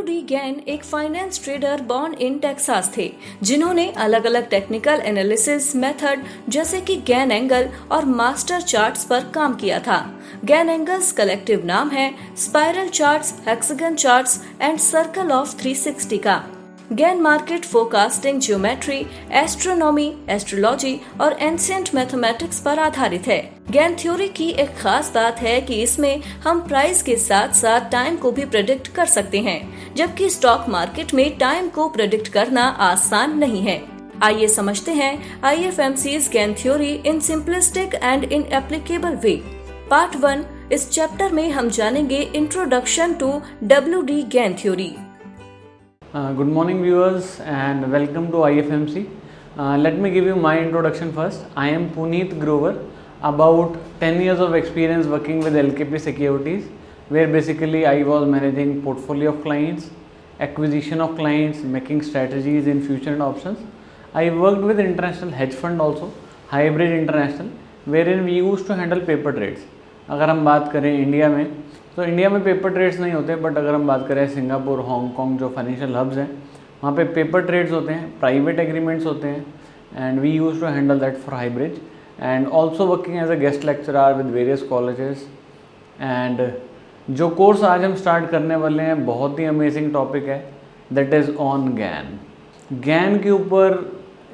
WD Gann एक finance trader born in Texas थे, जिन्होंने अलग अलग टेक्निकल एनालिसिस मेथड जैसे कि गैन एंगल और मास्टर चार्ट्स पर काम किया था। गैन एंगल्स कलेक्टिव नाम है spiral charts, hexagon charts and circle of 360 का। Gann market forecasting, geometry, astronomy, astrology और एंशिएंट मैथमेटिक्स पर आधारित है। गैन थ्योरी की एक खास बात है कि इसमें हम प्राइस के साथ साथ टाइम को भी प्रेडिक्ट कर सकते हैं, जबकि स्टॉक मार्केट में टाइम को प्रेडिक्ट करना आसान नहीं है। आइए समझते हैं IFMC's Gann theory in simplistic and in applicable way. Part 1, इस चैप्टर में हम जानेंगे introduction to WD Gann theory. Good morning viewers and welcome to IFMC. Let me give you my introduction first. I am Puneet Grover, about 10 years of experience working with LKP Securities, where basically I was managing portfolio of clients, acquisition of clients, making strategies in future and options. I worked with international hedge fund also, Hybrid International, wherein we used to handle paper trades. अगर हम बात करें India में, तो India में paper trades नहीं होते, but अगर हम बात करें सिंगापुर, हांगकांग जो फाइनेंशियल हब्स हैं, वहाँ पे पेपर ट्रेड्स होते हैं, प्राइवेट एग्रीमेंट्स होते हैं, and we use to handle that for Highbridge and also working as a guest lecturer with various colleges. And जो कोर्स आज हम स्टार्ट करने वाले हैं बहुत ही अमेजिंग टॉपिक है, that is on Gann. Gann के ऊपर,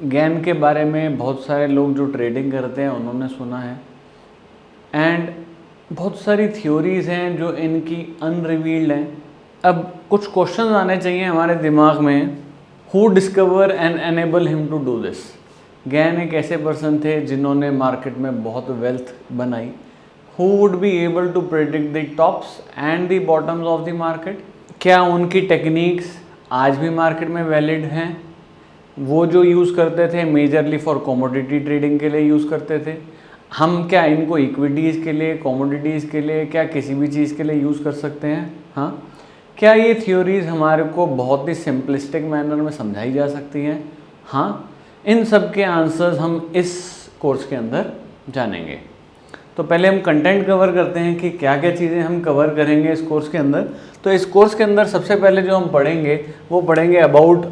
गैन के बारे में बहुत सारे लोग जो ट्रेडिंग करते हैं उन्होंने सुना है, एंड बहुत सारी थ्योरीज़ हैं जो इनकी अनरिवील्ड हैं। अब कुछ क्वेश्चन आने चाहिए हमारे दिमाग में, who discover and enable him to do this. Gann एक ऐसे पर्सन थे जिन्होंने मार्केट में बहुत वेल्थ बनाई। Who would be able to predict the tops and the bottoms of the market. क्या उनकी टेक्निक्स आज भी मार्केट में वैलिड हैं? वो जो यूज़ करते थे मेजरली फॉर कमोडिटी ट्रेडिंग के लिए यूज़ करते थे। हम क्या इनको इक्विटीज़ के लिए, कमोडिटीज़ के लिए, क्या किसी भी चीज़ के लिए यूज़ कर सकते हैं? हाँ, क्या ये थ्योरीज़ हमारे को बहुत ही सिंपलिस्टिक मैनर में समझाई जा सकती हैं? हाँ, इन सब के आंसर्स हम इस कोर्स के अंदर जानेंगे। तो पहले हम कंटेंट कवर करते हैं कि क्या क्या चीज़ें हम कवर करेंगे इस कोर्स के अंदर। तो इस कोर्स के अंदर सबसे पहले जो हम पढ़ेंगे वो पढ़ेंगे about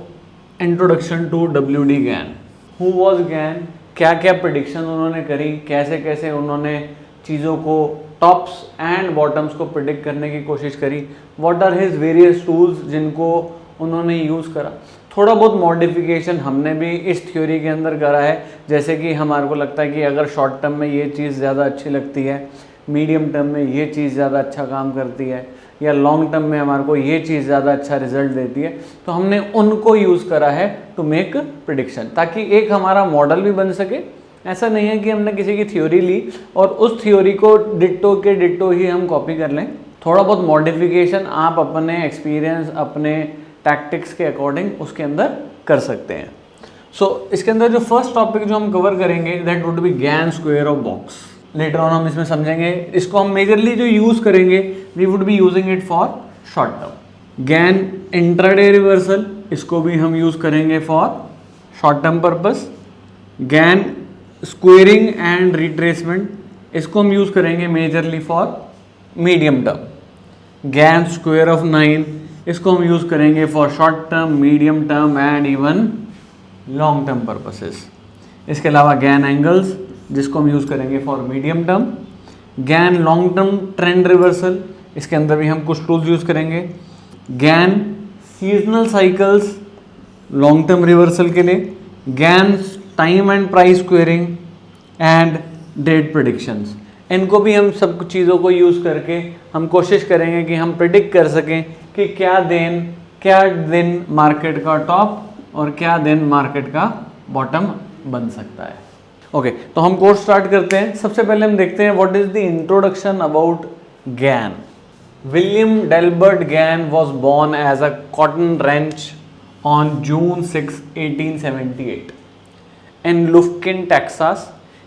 introduction to WD Gann. Who was Gann, क्या क्या प्रेडिक्शन उन्होंने करी, कैसे कैसे उन्होंने चीज़ों को टॉप्स एंड बॉटम्स को प्रेडिक्ट करने की कोशिश करी, what are his various tools जिनको उन्होंने यूज़ करा। थोड़ा बहुत मॉडिफिकेशन हमने भी इस थ्योरी के अंदर करा है, जैसे कि हमारे को लगता है कि अगर शॉर्ट टर्म में ये चीज़ ज़्यादा अच्छी लगती है, मीडियम टर्म में ये चीज़ ज़्यादा अच्छा काम करती है, या लॉन्ग टर्म में हमारे को ये चीज़ ज़्यादा अच्छा रिजल्ट देती है, तो हमने उनको यूज़ करा है टू मेक प्रिडिक्शन, ताकि एक हमारा मॉडल भी बन सके। ऐसा नहीं है कि हमने किसी की थ्योरी ली और उस थ्योरी को डिट्टो के डिट्टो ही हम कॉपी कर लें। थोड़ा बहुत मॉडिफिकेशन आप अपने एक्सपीरियंस, अपने टैक्टिक्स के अकॉर्डिंग उसके अंदर कर सकते हैं। सो इसके अंदर जो फर्स्ट टॉपिक जो हम कवर करेंगे that would be Gann square of box. Later on हम इसमें समझेंगे। इसको हम मेजरली जो यूज़ करेंगे we would be using it for short term. Gann intraday reversal, इसको भी हम यूज़ करेंगे for short term purpose. Gann squaring and retracement, इसको हम यूज़ करेंगे majorly for medium term. Gann square of 9, इसको हम यूज़ करेंगे for short term, medium term and even long term purposes. इसके अलावा गैन एंगल्स, जिसको हम यूज़ करेंगे for medium term. Gann long term trend reversal, इसके अंदर भी हम कुछ टूल्स यूज़ करेंगे। Gann seasonal cycles long term reversal के लिए। Gann time and price squaring and date predictions, इनको भी हम सब चीज़ों को यूज़ करके हम कोशिश करेंगे कि हम प्रेडिक्ट कर सकें कि क्या दिन मार्केट का टॉप और क्या दिन मार्केट का बॉटम बन सकता है। ओके, तो हम कोर्स स्टार्ट करते हैं। सबसे पहले हम देखते हैं what is the introduction about Gann. William Delbert Gann was born as a cotton ranch on June 6, 1878 in Lufkin, Texas.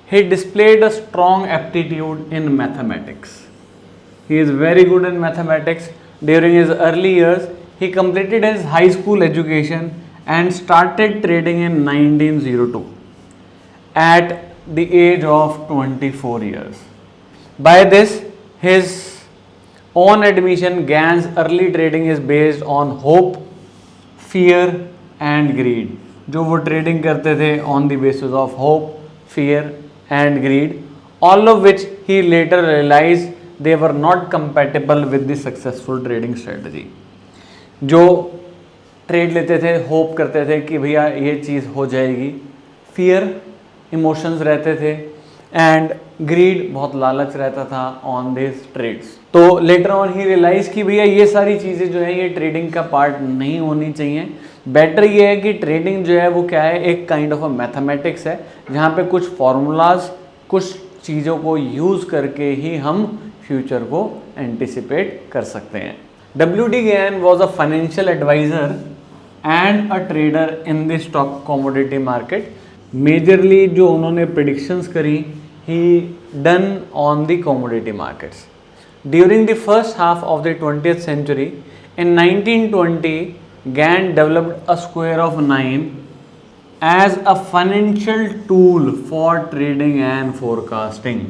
He displayed a strong aptitude in mathematics. He is very good in mathematics. During his early years, he completed his high school education and started trading in 1902 at the age of 24 years. By this, his On admission, Gann's early trading is based on hope, fear and greed. जो वो trading करते थे on the basis of hope, fear and greed, all of which he later realized they were not compatible with the successful trading strategy. जो trade लेते थे, hope करते थे कि भैया ये चीज़ हो जाएगी, फियर इमोशंस रहते थे एंड ग्रीड बहुत लालच रहता था ऑन दिस ट्रेड्स. तो लेटर ऑन ही रियलाइज कि भैया ये सारी चीज़ें जो है ये ट्रेडिंग का पार्ट नहीं होनी चाहिए. बेटर ये है कि ट्रेडिंग जो है वो क्या है, एक काइंड ऑफ अ मैथमेटिक्स है जहाँ पे कुछ फॉर्मूलाज, कुछ चीज़ों को यूज़ करके ही हम फ्यूचर को एंटिसिपेट कर सकते हैं. W.D. Gann was a financial advisor and a trader in the stock commodity market. Majorly जो उन्होंने predictions करी, he done on the commodity markets. During the first half of the 20th century, in 1920, Gann developed a square of 9 as a financial tool for trading and forecasting.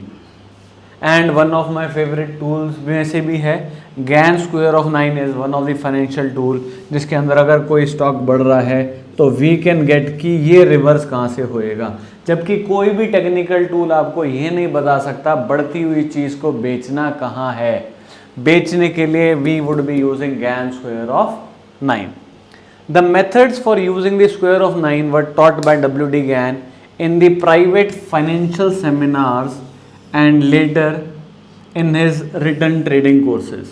And one of my favourite tools में से भी है Gann square of 9 is one of the financial tool, जिसके अंदर अगर कोई stock बढ़ रहा है तो वी कैन गेट कि ये रिवर्स कहाँ से होएगा, जबकि कोई भी टेक्निकल टूल आपको ये नहीं बता सकता बढ़ती हुई चीज़ को बेचना कहाँ है. बेचने के लिए we would be using Gann square of 9. The methods for using the square of 9 were taught by W.D. Gann in the private financial seminars and later in his written trading courses.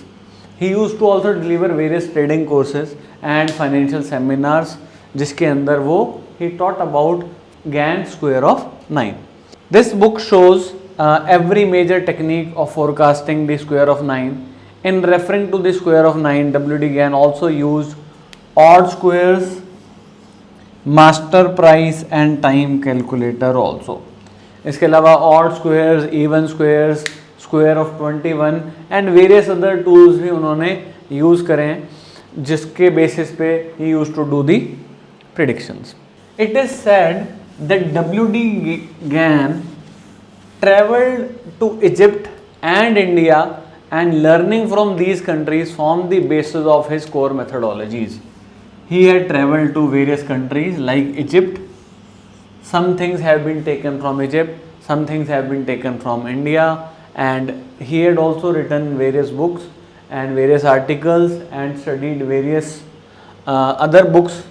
He used to also deliver various trading courses and financial seminars जिसके अंदर वो he taught about Gann square of 9. This book shows every major technique of forecasting the square of 9. In referring to the square of 9, W.D. Gann also used odd squares, master price and time calculator also. इसके अलावा odd squares, even squares, square of 21 and various other tools भी उन्होंने use करे हैं जिसके basis पे ही use to do the predictions. It is said that W.D. Gann traveled to Egypt and India and learning from these countries formed the basis of his core methodologies. He had traveled to various countries like Egypt. Some things have been taken from Egypt, some things have been taken from India, and he had also written various books and various articles and studied various other books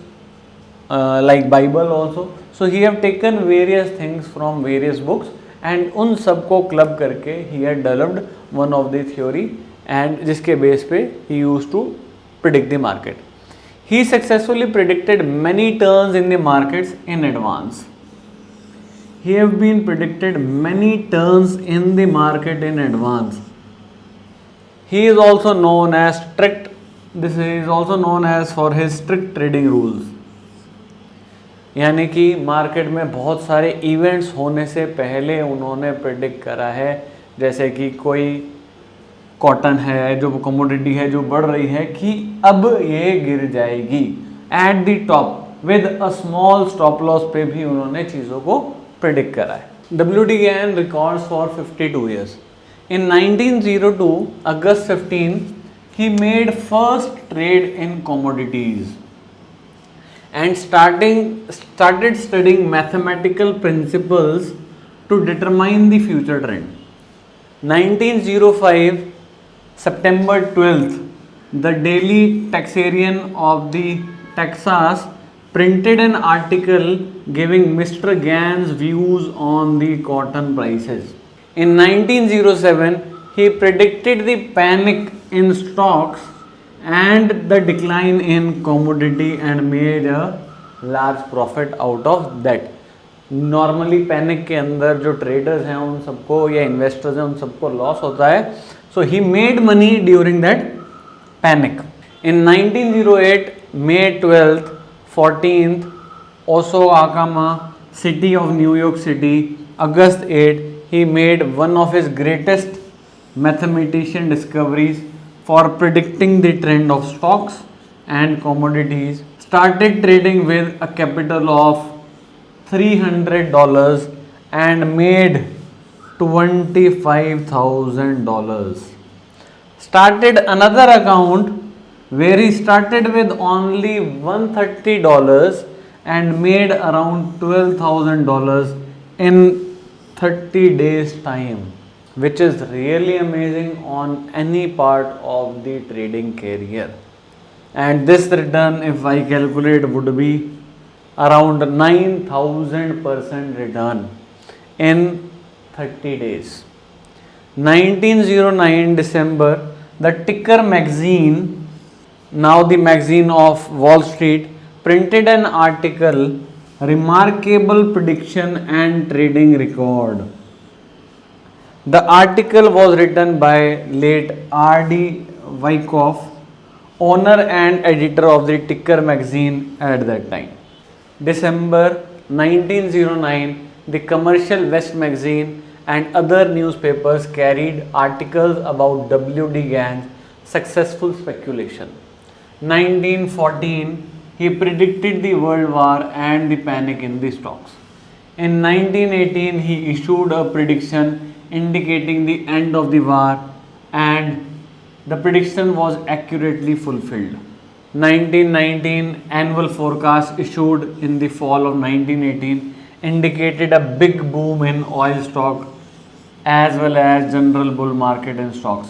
like Bible also. So he have taken various things from various books and उन सब को club करके he had developed one of the theory and जिसके base पे he used to predict the market. He successfully predicted many turns in the markets in advance. He have been predicted many turns in the market in advance. He is also known as strict. This is also known as for his strict trading rules. यानी कि market में बहुत सारे events होने से पहले उन्होंने predict करा है, जैसे कि कोई कॉटन है जो कमोडिटी है जो बढ़ रही है कि अब ये गिर जाएगी at the top with a small stop loss पे भी उन्होंने चीज़ों को प्रेडिक्ट करा है. W.D. Gann records for 52 years. In 1902, August 15, he made first trade in commodities and started studying mathematical principles to determine the future trend. 1905, September 12th, the Daily Texarian of the Texas printed an article giving Mr. Gann's views on the cotton prices. In 1907, he predicted the panic in stocks and the decline in commodity and made a large profit out of that. Normally panic के अंदर जो traders हैं उन सबको या investors हैं उन सबको loss होता है. So he made money during that panic. In 1908, May 12th, 14th, Osawakama, city of New York City, August 8, he made one of his greatest mathematician discoveries for predicting the trend of stocks and commodities. Started trading with a capital of $300 and made $25,000. started another account where he started with only $130 and made around $12,000 in 30 days time, which is really amazing on any part of the trading career. And this return, if I calculate, would be around 9,000% return in 30 days. 1909 December, the Ticker magazine, now the magazine of Wall Street, printed an article, Remarkable Prediction and Trading Record. The article was written by late R.D. Wyckoff, owner and editor of the Ticker magazine at that time. December 1909, the Commercial West magazine and other newspapers carried articles about W.D. Gann's successful speculation. 1914, he predicted the World War and the panic in the stocks. In 1918, he issued a prediction indicating the end of the war, and the prediction was accurately fulfilled. 1919 annual forecast issued in the fall of 1918 indicated a big boom in oil stock as well as general bull market in stocks,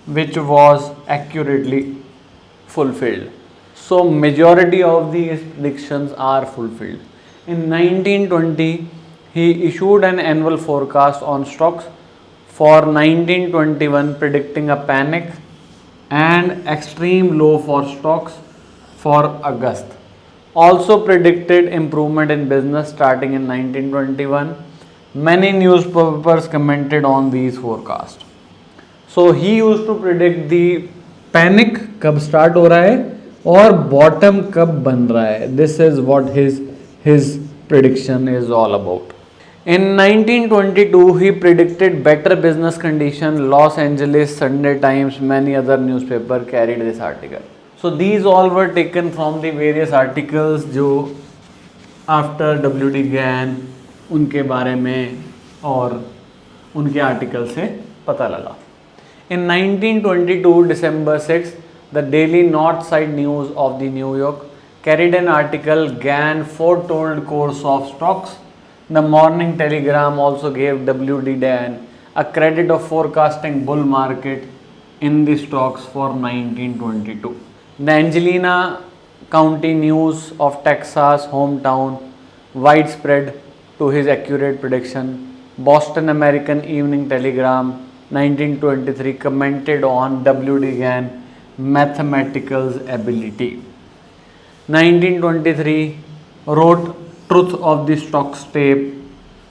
which was accurately fulfilled. So majority of these predictions are fulfilled. In 1920, he issued an annual forecast on stocks for 1921, predicting a panic and extreme low for stocks for August. Also predicted improvement in business starting in 1921. Many newspapers commented on these forecasts. So he used to predict the panic कब start हो रहा है और bottom कब बन रहा है. This is what his prediction is all about. In 1922, he predicted better business condition. Los Angeles Sunday Times, many other newspapers carried this article. So these all were taken from the various articles जो after W.D. Gann उनके बारे में और उनके article से पता लगा. In 1922, December 6, the Daily North Side News of the New York carried an article, Gann foretold course of stocks. The Morning Telegram also gave W.D. Gann a credit of forecasting bull market in the stocks for 1922. The Angelina County News of Texas hometown widespread to his accurate prediction. Boston American Evening Telegram 1923 commented on W.D. Gann mathematical ability. 1923 wrote Truth of the Stocks tape.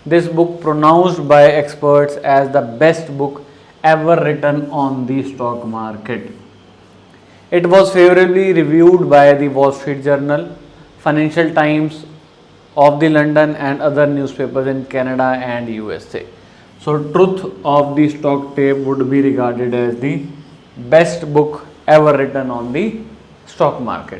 This book pronounced by experts as the best book ever written on the stock market. It was favorably reviewed by the Wall Street Journal, Financial Times of the London and other newspapers in Canada and USA. So Truth of the Stock tape would be regarded as the best book ever written on the stock market.